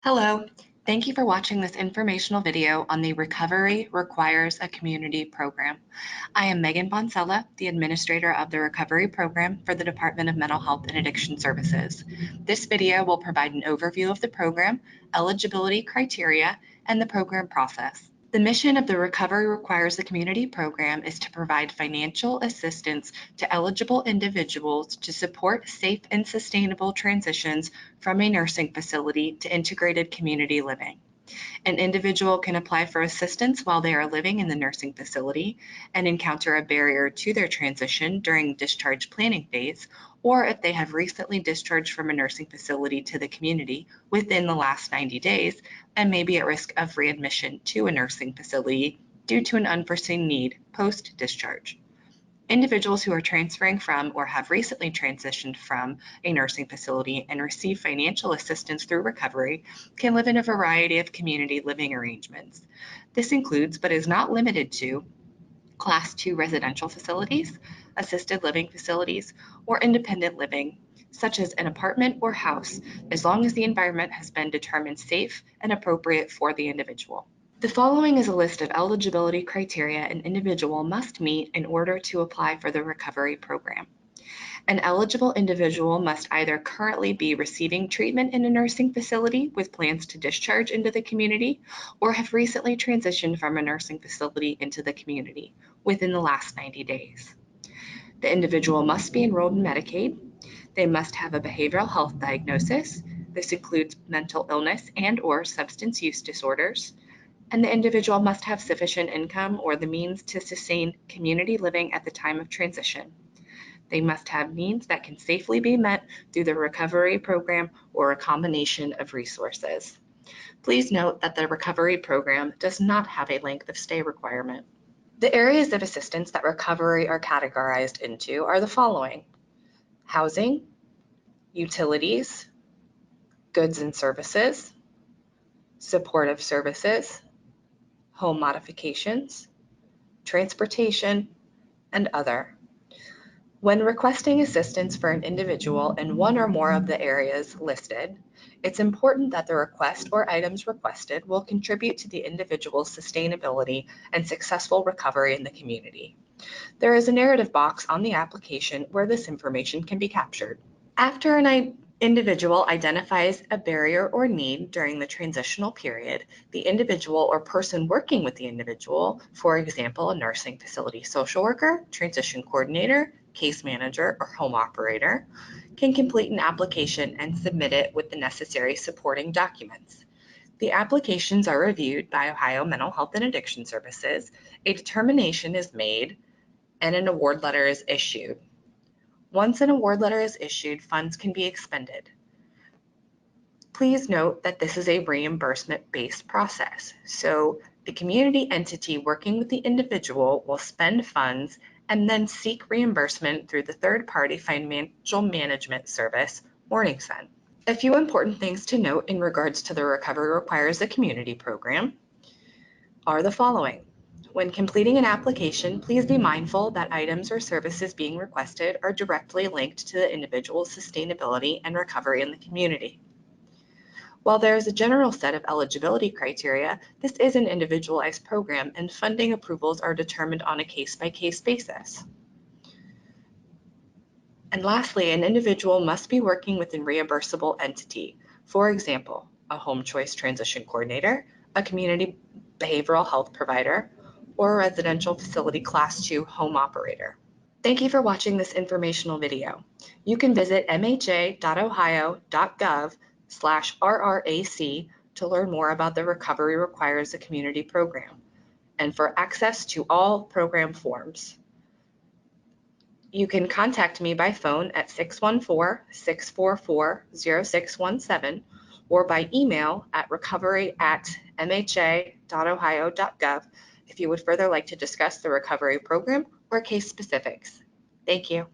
Hello, thank you for watching this informational video on the Recovery Requires a Community program. I am Megan Bonsella, the administrator of the Recovery Program for the Department of Mental Health and Addiction Services. This video will provide an overview of the program, eligibility criteria, and the program process. The mission of the Recovery Requires a Community program is to provide financial assistance to eligible individuals to support safe and sustainable transitions from a nursing facility to integrated community living. An individual can apply for assistance while they are living in the nursing facility and encounter a barrier to their transition during discharge planning phase, or if they have recently discharged from a nursing facility to the community within the last 90 days and may be at risk of readmission to a nursing facility due to an unforeseen need post-discharge. Individuals who are transferring from or have recently transitioned from a nursing facility and receive financial assistance through recovery can live in a variety of community living arrangements. This includes, but is not limited to, Class 2 residential facilities, assisted living facilities, or independent living, such as an apartment or house, as long as the environment has been determined safe and appropriate for the individual. The following is a list of eligibility criteria an individual must meet in order to apply for the recovery program. An eligible individual must either currently be receiving treatment in a nursing facility with plans to discharge into the community, or have recently transitioned from a nursing facility into the community within the last 90 days. The individual must be enrolled in Medicaid. They must have a behavioral health diagnosis. This includes mental illness and/or substance use disorders. And the individual must have sufficient income or the means to sustain community living at the time of transition. They must have needs that can safely be met through the recovery program or a combination of resources. Please note that the recovery program does not have a length of stay requirement. The areas of assistance that recovery are categorized into are the following: housing, utilities, goods and services, supportive services, home modifications, transportation, and other. When requesting assistance for an individual in one or more of the areas listed, it's important that the request or items requested will contribute to the individual's sustainability and successful recovery in the community. There is a narrative box on the application where this information can be captured. After an individual identifies a barrier or need during the transitional period, the individual or person working with the individual, for example, a nursing facility social worker, transition coordinator, case manager, or home operator, can complete an application and submit it with the necessary supporting documents. The applications are reviewed by Ohio Mental Health and Addiction Services, a determination is made, and an award letter is issued. Once an award letter is issued, funds can be expended. Please note that this is a reimbursement-based process, so the community entity working with the individual will spend funds and then seek reimbursement through the third-party financial management service, Morningside. A few important things to note in regards to the Recovery Requires a Community program are the following. When completing an application, please be mindful that items or services being requested are directly linked to the individual's sustainability and recovery in the community. While there is a general set of eligibility criteria, this is an individualized program and funding approvals are determined on a case-by-case basis. And lastly, an individual must be working with a reimbursable entity, for example, a home choice transition coordinator, a community behavioral health provider, or a residential facility Class 2 home operator. Thank you for watching this informational video. You can visit mha.ohio.gov/RRAC to learn more about the Recovery Requires a Community program and for access to all program forms. You can contact me by phone at 614-644-0617 or by email at recovery@mha.ohio.gov if you would further like to discuss the recovery program or case specifics. Thank you.